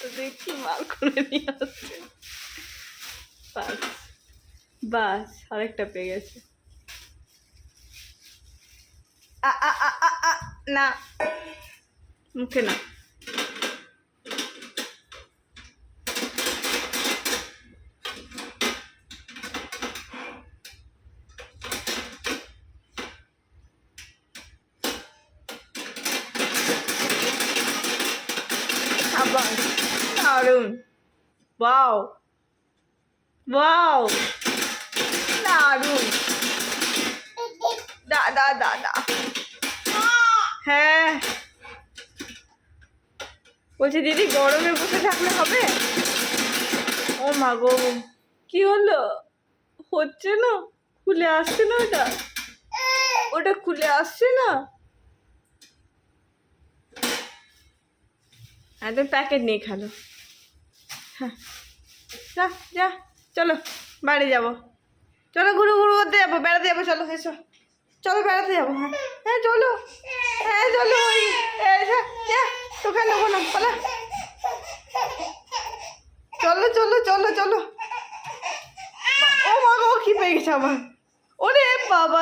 তো দেখছি মাল করে নিয়ে আসছে। বাস বাস আরেকটা পেয়ে গেছে। না মুখে না। আবার দারুণ। ওয়াও ওয়াও দারুণ। দা দা দা দা। হ্যাঁ বলছি দিদি গরমে বসে থাকলে হবে? ও মা গো কি হলো? হচ্ছে না, খুলে আসছে না, ওটা ওটা খুলে আসছে না। একদম প্যাকেট নিয়ে খেলো। হ্যাঁ যা যা চলো বাড়ি যাবো, চলো ঘুরু ঘুরু করতে যাবো, বেড়াতে যাবো, চলো এসো, চলো বেড়াতে যাবো। হ্যাঁ হ্যাঁ চলো, হ্যাঁ চলো ওই যা তোকে নেবো না, পালা চলো চলো চলো চলো। ও মা গো কি পেয়ে গেছে আবার, ওরে বাবা।